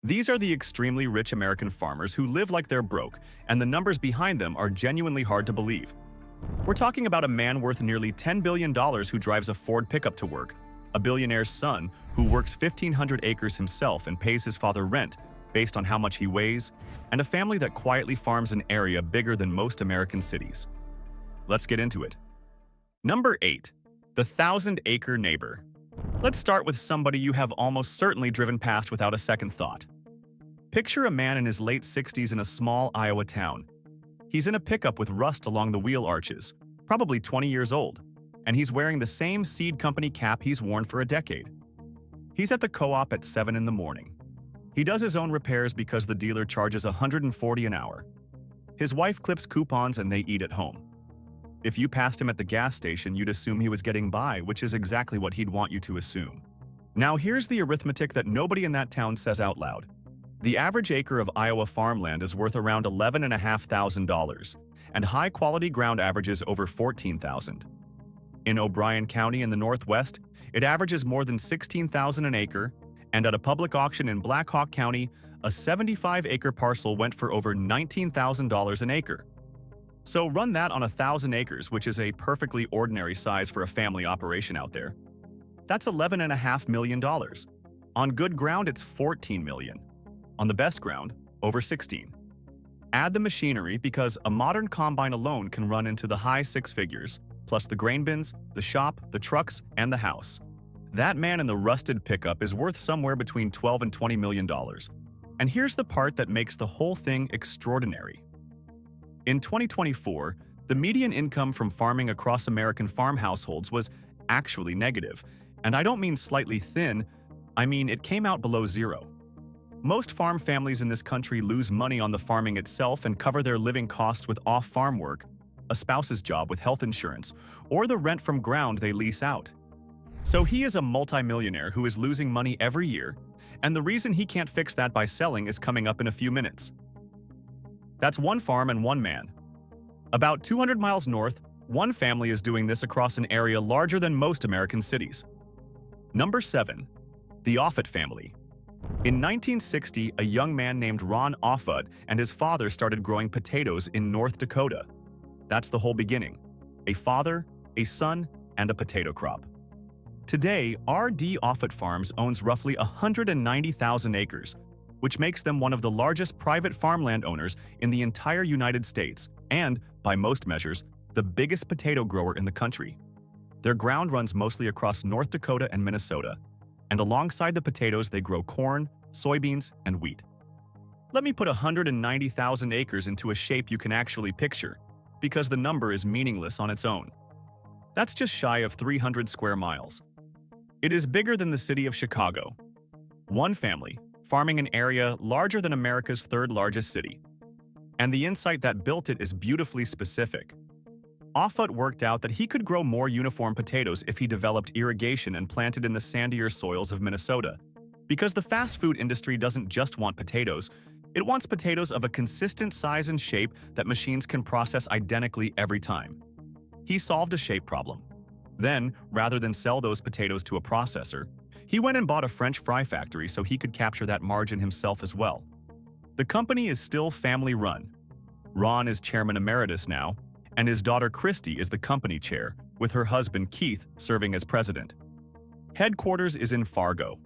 These are the extremely rich American farmers who live like they're broke, and the numbers behind them are genuinely hard to believe. We're talking about a man worth nearly $10 billion who drives a Ford pickup to work, a billionaire's son who works 1,500 acres himself and pays his father rent based on how much he weighs, and a family that quietly farms an area bigger than most American cities. Let's get into it. Number 8. The 1,000-acre neighbor. Let's start with somebody you have almost certainly driven past without a second thought. Picture a man in his late 60s in a small Iowa town. He's in a pickup with rust along the wheel arches, probably 20 years old, and he's wearing the same seed company cap he's worn for a decade. He's at the co-op at 7 in the morning. He does his own repairs because the dealer charges $140 an hour. His wife clips coupons and they eat at home. If you passed him at the gas station, you'd assume he was getting by, which is exactly what he'd want you to assume. Now here's the arithmetic that nobody in that town says out loud. The average acre of Iowa farmland is worth around $11,500, and high-quality ground averages over $14,000. In O'Brien County in the Northwest, it averages more than $16,000 an acre, and at a public auction in Black Hawk County, a 75-acre parcel went for over $19,000 an acre. So run that on 1,000 acres, which is a perfectly ordinary size for a family operation out there. That's $11.5 million. On good ground, it's $14 million. On the best ground, over 16. Add the machinery because a modern combine alone can run into the high six figures, plus the grain bins, the shop, the trucks, and the house. That man in the rusted pickup is worth somewhere between $12 and $20 million. And here's the part that makes the whole thing extraordinary. In 2024, the median income from farming across American farm households was actually negative. And I don't mean slightly thin, I mean it came out below zero. Most farm families in this country lose money on the farming itself and cover their living costs with off-farm work, a spouse's job with health insurance, or the rent from ground they lease out. So he is a multimillionaire who is losing money every year, and the reason he can't fix that by selling is coming up in a few minutes. That's one farm and one man. About 200 miles north, one family is doing this across an area larger than most American cities. Number 7. The Offett family. In 1960, a young man named Ron Offett and his father started growing potatoes in North Dakota. That's the whole beginning. A father, a son, and a potato crop. Today, R.D. Offett Farms owns roughly 190,000 acres, which makes them one of the largest private farmland owners in the entire United States and, by most measures, the biggest potato grower in the country. Their ground runs mostly across North Dakota and Minnesota, and alongside the potatoes they grow corn, soybeans, and wheat. Let me put 190,000 acres into a shape you can actually picture, because the number is meaningless on its own. That's just shy of 300 square miles. It is bigger than the city of Chicago. One family, farming an area larger than America's third largest city. And the insight that built it is beautifully specific. Offett worked out that he could grow more uniform potatoes if he developed irrigation and planted in the sandier soils of Minnesota. Because the fast food industry doesn't just want potatoes, it wants potatoes of a consistent size and shape that machines can process identically every time. He solved a shape problem. Then, rather than sell those potatoes to a processor, he went and bought a French fry factory so he could capture that margin himself as well. The company is still family-run. Ron is chairman emeritus now, and his daughter Christy is the company chair, with her husband Keith serving as president. Headquarters is in Fargo.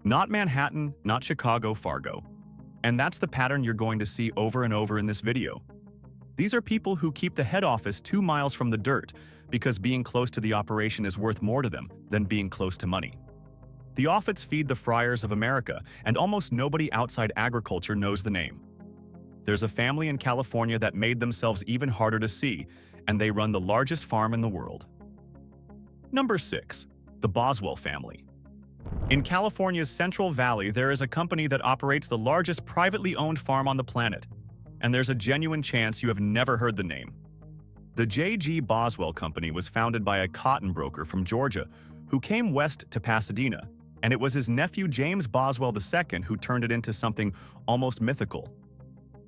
Not Manhattan, not Chicago, Fargo. And that's the pattern you're going to see over and over in this video. These are people who keep the head office 2 miles from the dirt because being close to the operation is worth more to them than being close to money. The Offetts feed the Friars of America, and almost nobody outside agriculture knows the name. There's a family in California that made themselves even harder to see, and they run the largest farm in the world. Number 6. The Boswell family. In California's Central Valley, there is a company that operates the largest privately owned farm on the planet, and there's a genuine chance you have never heard the name. The J.G. Boswell Company was founded by a cotton broker from Georgia who came west to Pasadena, and it was his nephew James Boswell II who turned it into something almost mythical.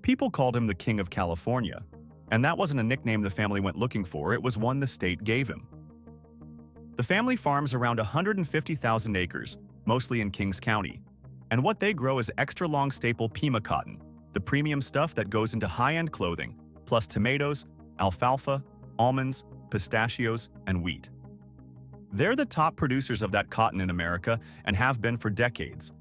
People called him the King of California, and that wasn't a nickname the family went looking for, it was one the state gave him. The family farms around 150,000 acres, mostly in Kings County, and what they grow is extra-long staple Pima cotton, the premium stuff that goes into high-end clothing, plus tomatoes, alfalfa, almonds, pistachios, and wheat. They're the top producers of that cotton in America and have been for decades.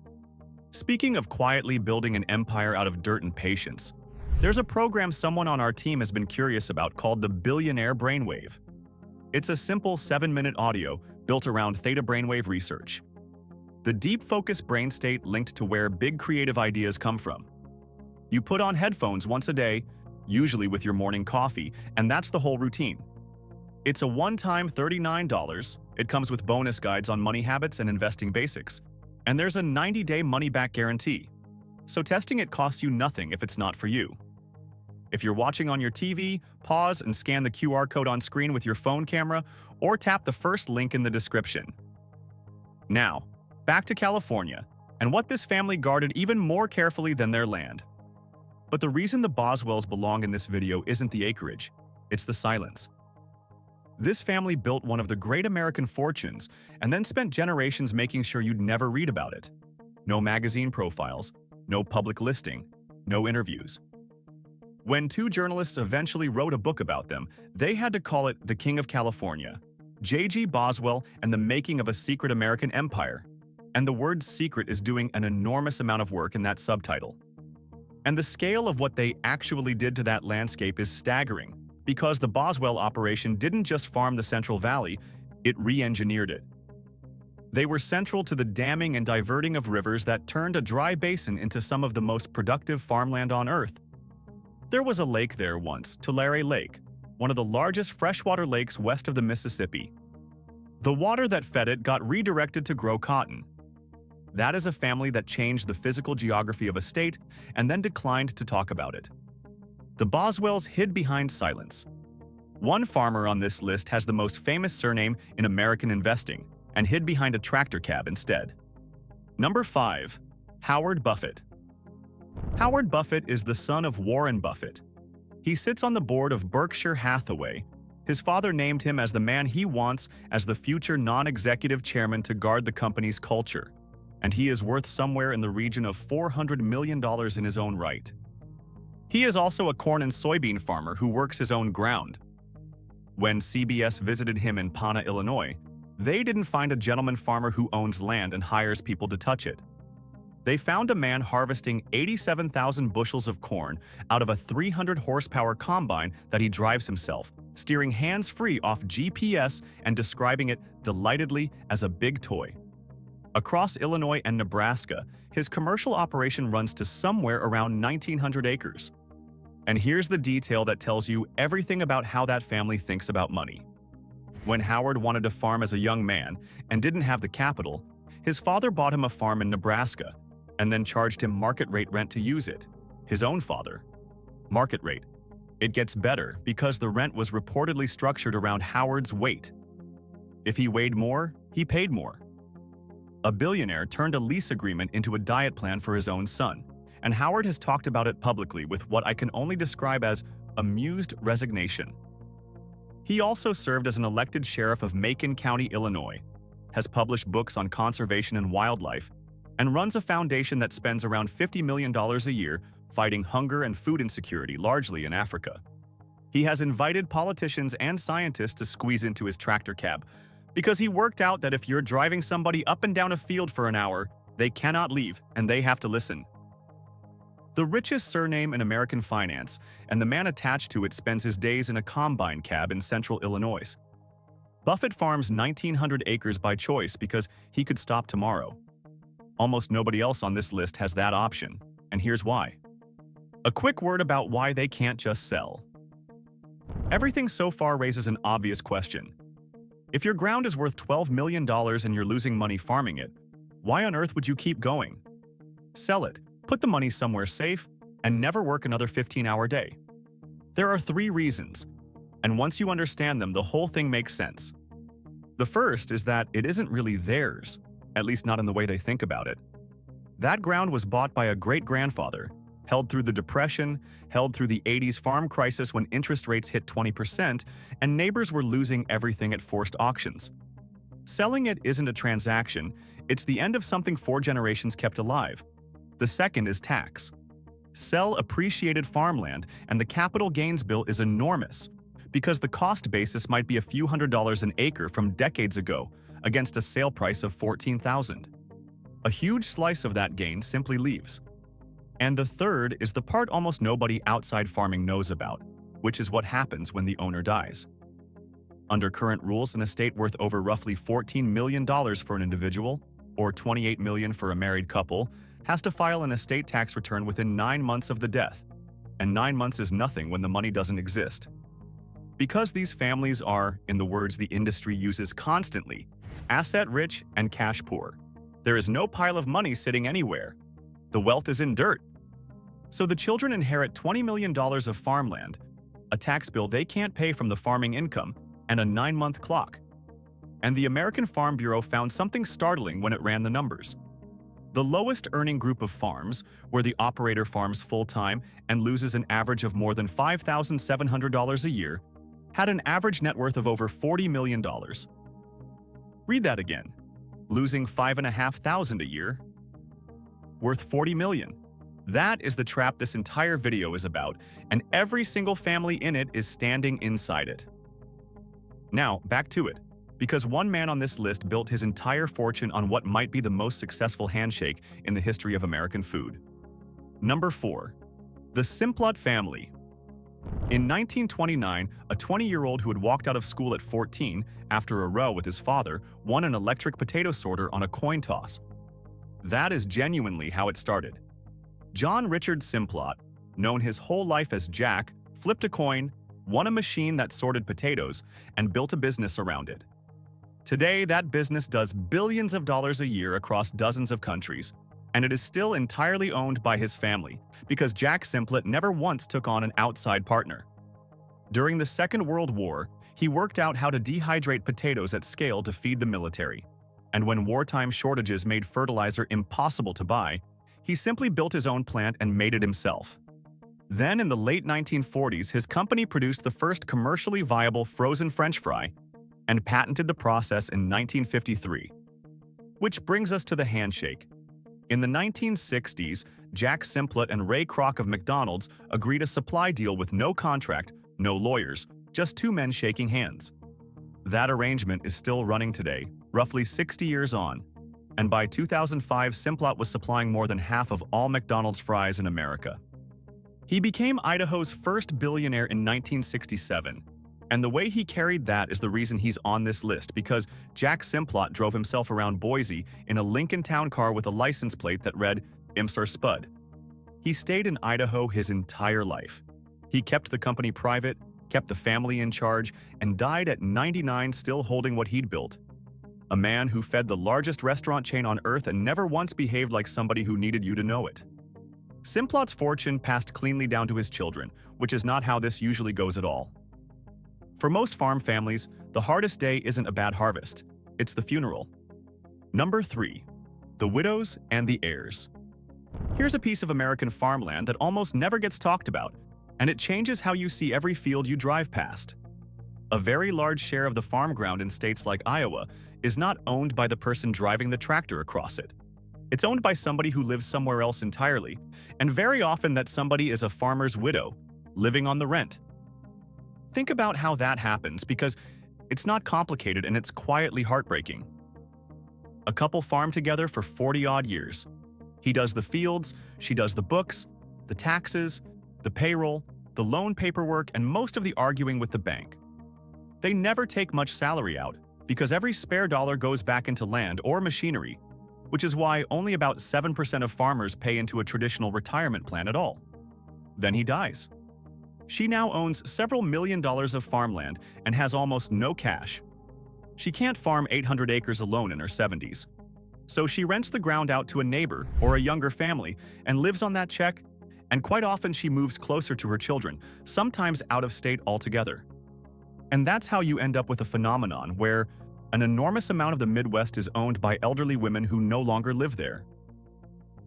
Speaking of quietly building an empire out of dirt and patience, there's a program someone on our team has been curious about called the Billionaire Brain Wave. It's a simple 7-minute audio built around theta brainwave research. The deep focus brain state linked to where big creative ideas come from. You put on headphones once a day, usually with your morning coffee, and that's the whole routine. It's a one-time $39. It comes with bonus guides on money habits and investing basics. And there's a 90-day money-back guarantee. So testing it costs you nothing if it's not for you. If you're watching on your TV, pause and scan the QR code on screen with your phone camera or tap the first link in the description. Now, back to California, and what this family guarded even more carefully than their land. But the reason the Boswells belong in this video isn't the acreage, it's the silence. This family built one of the great American fortunes and then spent generations making sure you'd never read about it. No magazine profiles, no public listing, no interviews. When two journalists eventually wrote a book about them, they had to call it The King of California, J.G. Boswell and the Making of a Secret American Empire. And the word secret is doing an enormous amount of work in that subtitle. And the scale of what they actually did to that landscape is staggering, because the Boswell operation didn't just farm the Central Valley, it re-engineered it. They were central to the damming and diverting of rivers that turned a dry basin into some of the most productive farmland on Earth. There was a lake there once, Tulare Lake, one of the largest freshwater lakes west of the Mississippi. The water that fed it got redirected to grow cotton. That is a family that changed the physical geography of a state and then declined to talk about it. The Boswells hid behind silence. One farmer on this list has the most famous surname in American investing and hid behind a tractor cab instead. Number 5. Howard Buffett. Howard Buffett is the son of Warren Buffett. He sits on the board of Berkshire Hathaway. His father named him as the man he wants as the future non-executive chairman to guard the company's culture, and he is worth somewhere in the region of $400 million in his own right. He is also a corn and soybean farmer who works his own ground. When CBS visited him in Pana, Illinois, they didn't find a gentleman farmer who owns land and hires people to touch it. They found a man harvesting 87,000 bushels of corn out of a 300-horsepower combine that he drives himself, steering hands-free off GPS and describing it delightedly as a big toy. Across Illinois and Nebraska, his commercial operation runs to somewhere around 1,900 acres. And here's the detail that tells you everything about how that family thinks about money. When Howard wanted to farm as a young man and didn't have the capital, his father bought him a farm in Nebraska and then charged him market rate rent to use it. His own father. Market rate. It gets better because the rent was reportedly structured around Howard's weight. If he weighed more, he paid more. A billionaire turned a lease agreement into a diet plan for his own son, and Howard has talked about it publicly with what I can only describe as amused resignation. He also served as an elected sheriff of Macon County, Illinois, has published books on conservation and wildlife, and runs a foundation that spends around $50 million a year fighting hunger and food insecurity, largely in Africa. He has invited politicians and scientists to squeeze into his tractor cab, because he worked out that if you're driving somebody up and down a field for an hour, they cannot leave and they have to listen. The richest surname in American finance, and the man attached to it spends his days in a combine cab in central Illinois. Buffett farms 1,900 acres by choice because he could stop tomorrow. Almost nobody else on this list has that option, and here's why. A quick word about why they can't just sell. Everything so far raises an obvious question. If your ground is worth $12 million and you're losing money farming it, why on earth would you keep going? Sell it, put the money somewhere safe, and never work another 15-hour day. There are 3 reasons, and once you understand them, the whole thing makes sense. The first is that it isn't really theirs, at least not in the way they think about it. That ground was bought by a great-grandfather, held through the Depression, held through the 80s farm crisis when interest rates hit 20%, and neighbors were losing everything at forced auctions. Selling it isn't a transaction, it's the end of something 4 generations kept alive. The second is tax. Sell appreciated farmland, and the capital gains bill is enormous because the cost basis might be a few $100s an acre from decades ago against a sale price of $14,000. A huge slice of that gain simply leaves. And the third is the part almost nobody outside farming knows about, which is what happens when the owner dies. Under current rules, an estate worth over roughly $14 million for an individual, or $28 million for a married couple, has to file an estate tax return within 9 months of the death. And 9 months is nothing when the money doesn't exist. Because these families are, in the words the industry uses constantly, asset-rich and cash-poor, there is no pile of money sitting anywhere. The wealth is in dirt. So the children inherit $20 million of farmland, a tax bill they can't pay from the farming income, and a 9-month clock. And the American Farm Bureau found something startling when it ran the numbers. The lowest earning group of farms, where the operator farms full-time and loses an average of more than $5,700 a year, had an average net worth of over $40 million. Read that again. Losing $5,500 a year, worth $40 million. That is the trap this entire video is about, and every single family in it is standing inside it. Now, back to it. Because one man on this list built his entire fortune on what might be the most successful handshake in the history of American food. Number 4. The Simplot family. In 1929, a 20-year-old who had walked out of school at 14 after a row with his father won an electric potato sorter on a coin toss. That is genuinely how it started. John Richard Simplot, known his whole life as Jack, flipped a coin, won a machine that sorted potatoes, and built a business around it. Today, that business does billions of dollars a year across dozens of countries, and it is still entirely owned by his family because Jack Simplot never once took on an outside partner. During the Second World War, he worked out how to dehydrate potatoes at scale to feed the military, and when wartime shortages made fertilizer impossible to buy, he simply built his own plant and made it himself. Then, in the late 1940s, his company produced the first commercially viable frozen French fry and patented the process in 1953. Which brings us to the handshake. In the 1960s, Jack Simplot and Ray Kroc of McDonald's agreed a supply deal with no contract, no lawyers, just two men shaking hands. That arrangement is still running today, roughly 60 years on, and by 2005, Simplot was supplying more than half of all McDonald's fries in America. He became Idaho's first billionaire in 1967, and the way he carried that is the reason he's on this list, because Jack Simplot drove himself around Boise in a Lincoln Town car with a license plate that read, "Imsar Spud." He stayed in Idaho his entire life. He kept the company private, kept the family in charge, and died at 99 still holding what he'd built. A man who fed the largest restaurant chain on earth and never once behaved like somebody who needed you to know it. Simplot's fortune passed cleanly down to his children, which is not how this usually goes at all. For most farm families, the hardest day isn't a bad harvest, it's the funeral. Number 3. The widows and the heirs. Here's a piece of American farmland that almost never gets talked about, and it changes how you see every field you drive past. A very large share of the farm ground in states like Iowa is not owned by the person driving the tractor across it. It's owned by somebody who lives somewhere else entirely, and very often that somebody is a farmer's widow, living on the rent. Think about how that happens, because it's not complicated and it's quietly heartbreaking. A couple farm together for 40-odd years. He does the fields, she does the books, the taxes, the payroll, the loan paperwork, and most of the arguing with the bank. They never take much salary out, because every spare dollar goes back into land or machinery, which is why only about 7% of farmers pay into a traditional retirement plan at all. Then he dies. She now owns several $1 million of farmland and has almost no cash. She can't farm 800 acres alone in her 70s. So she rents the ground out to a neighbor or a younger family and lives on that check, and quite often she moves closer to her children, sometimes out of state altogether. And that's how you end up with a phenomenon where an enormous amount of the Midwest is owned by elderly women who no longer live there.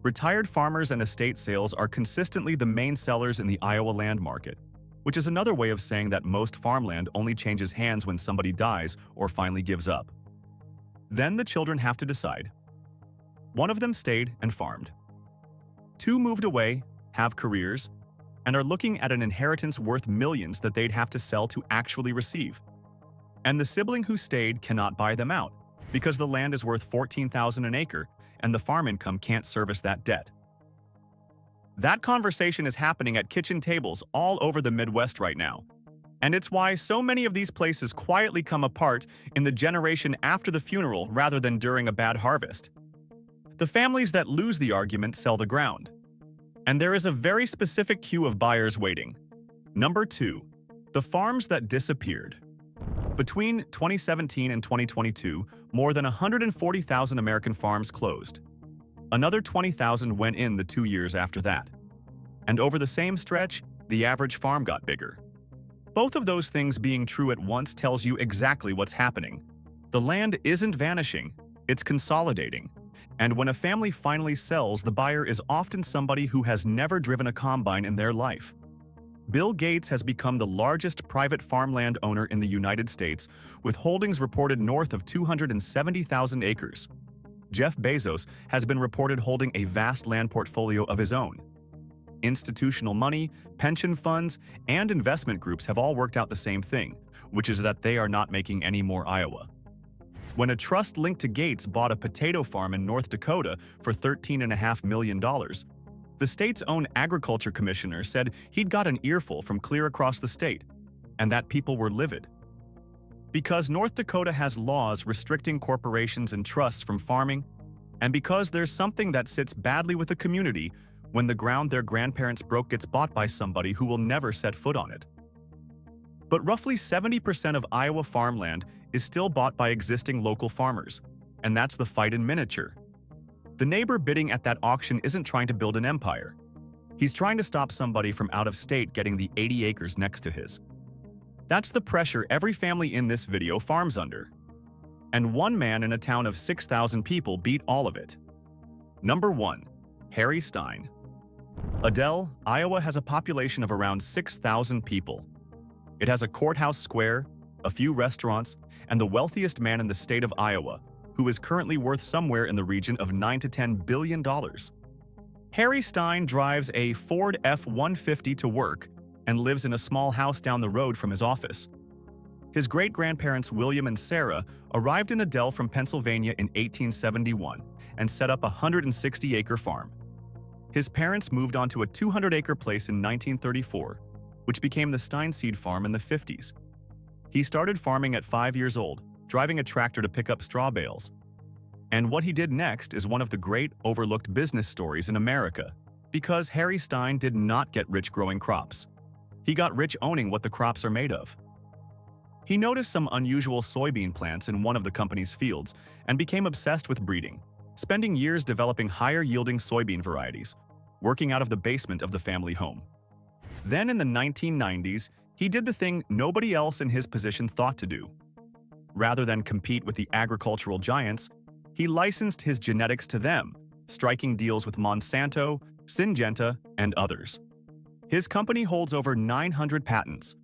Retired farmers and estate sales are consistently the main sellers in the Iowa land market, which is another way of saying that most farmland only changes hands when somebody dies or finally gives up. Then the children have to decide. One of them stayed and farmed. Two moved away, have careers, and are looking at an inheritance worth millions that they'd have to sell to actually receive. And the sibling who stayed cannot buy them out because the land is worth $14,000 an acre and the farm income can't service that debt. That conversation is happening at kitchen tables all over the Midwest right now. And it's why so many of these places quietly come apart in the generation after the funeral rather than during a bad harvest. The families that lose the argument sell the ground. And there is a very specific queue of buyers waiting. Number 2. The farms that disappeared. Between 2017 and 2022, more than 140,000 American farms closed. Another 20,000 went in the 2 years after that. And over the same stretch, the average farm got bigger. Both of those things being true at once tells you exactly what's happening. The land isn't vanishing, it's consolidating. And when a family finally sells, the buyer is often somebody who has never driven a combine in their life. Bill Gates has become the largest private farmland owner in the United States, with holdings reported north of 270,000 acres. Jeff Bezos has been reported holding a vast land portfolio of his own. Institutional money, pension funds, and investment groups have all worked out the same thing, which is that they are not making any more Iowa. When a trust linked to Gates bought a potato farm in North Dakota for $13.5 million, the state's own agriculture commissioner said he'd got an earful from clear across the state, and that people were livid. Because North Dakota has laws restricting corporations and trusts from farming, and because there's something that sits badly with the community when the ground their grandparents broke gets bought by somebody who will never set foot on it. But roughly 70% of Iowa farmland is still bought by existing local farmers, and that's the fight in miniature. The neighbor bidding at that auction isn't trying to build an empire. He's trying to stop somebody from out of state getting the 80 acres next to his. That's the pressure every family in this video farms under. And one man in a town of 6,000 people beat all of it. Number 1. Harry Stein. Adel, Iowa has a population of around 6,000 people. It has a courthouse square, a few restaurants, and the wealthiest man in the state of Iowa, who is currently worth somewhere in the region of $9 to $10 billion. Harry Stein drives a Ford F-150 to work and lives in a small house down the road from his office. His great-grandparents William and Sarah arrived in Adel from Pennsylvania in 1871 and set up a 160-acre farm. His parents moved onto a 200-acre place in 1934, which became the Stein seed farm in the 50s. He started farming at 5 years old, driving a tractor to pick up straw bales. And what he did next is one of the great overlooked business stories in America, because Harry Stein did not get rich growing crops. He got rich owning what the crops are made of. He noticed some unusual soybean plants in one of the company's fields and became obsessed with breeding, spending years developing higher-yielding soybean varieties, working out of the basement of the family home. Then in the 1990s, he did the thing nobody else in his position thought to do. Rather than compete with the agricultural giants, he licensed his genetics to them, striking deals with Monsanto, Syngenta, and others. His company holds over 900 patents.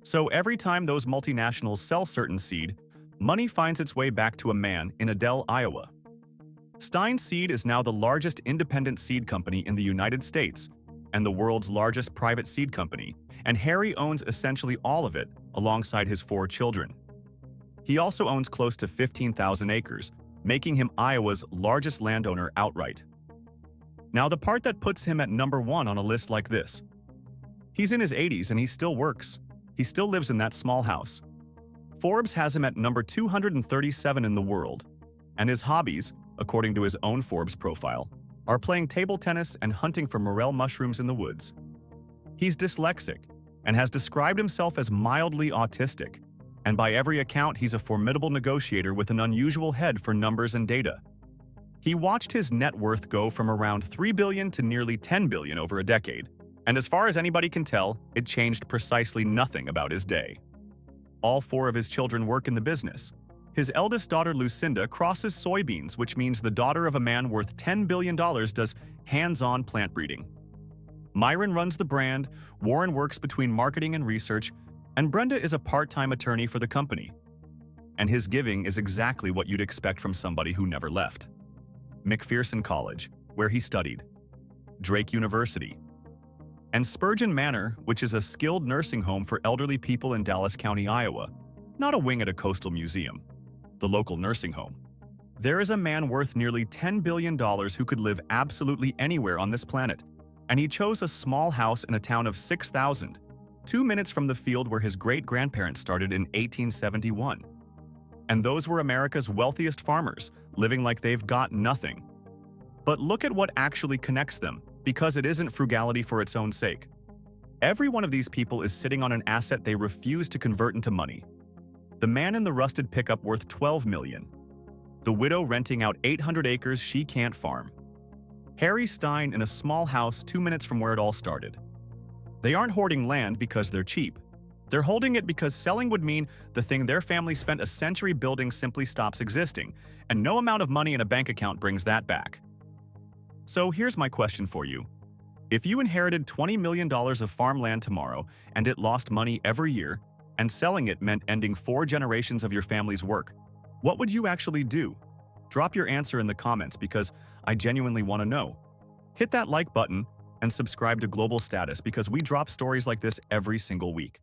So every time those multinationals sell certain seed, money finds its way back to a man in Adel, Iowa. Stein Seed is now the largest independent seed company in the United States and the world's largest private seed company, and Harry owns essentially all of it alongside his 4 children. He also owns close to 15,000 acres, making him Iowa's largest landowner outright. Now, the part that puts him at number 1 on a list like this. He's in his 80s and he still works. He still lives in that small house. Forbes has him at number 237 in the world, and his hobbies, according to his own Forbes profile, are playing table tennis and hunting for morel mushrooms in the woods. He's dyslexic and has described himself as mildly autistic, and by every account he's a formidable negotiator with an unusual head for numbers and data. He watched his net worth go from around $3 billion to nearly $10 billion over a decade, and as far as anybody can tell, it changed precisely nothing about his day. All 4 of his children work in the business. His eldest daughter Lucinda crosses soybeans, which means the daughter of a man worth $10 billion does hands-on plant breeding. Myron runs the brand, Warren works between marketing and research, and Brenda is a part-time attorney for the company. And his giving is exactly what you'd expect from somebody who never left. McPherson College, where he studied. Drake University, and Spurgeon Manor, which is a skilled nursing home for elderly people in Dallas County, Iowa. Not a wing at a coastal museum. The local nursing home. There is a man worth nearly $10 billion who could live absolutely anywhere on this planet, and he chose a small house in a town of 6,000, 2 minutes from the field where his great-grandparents started in 1871. And those were America's wealthiest farmers, living like they've got nothing. But look at what actually connects them, because it isn't frugality for its own sake. Every one of these people is sitting on an asset they refuse to convert into money. The man in the rusted pickup worth $12 million. The widow renting out 800 acres she can't farm. Harry Stein in a small house 2 minutes from where it all started. They aren't hoarding land because they're cheap. They're holding it because selling would mean the thing their family spent a century building simply stops existing, and no amount of money in a bank account brings that back. So here's my question for you. If you inherited $20 million of farmland tomorrow and it lost money every year, and selling it meant ending 4 generations of your family's work, what would you actually do? Drop your answer in the comments because I genuinely want to know. Hit that like button and subscribe to Global Status because we drop stories like this every single week.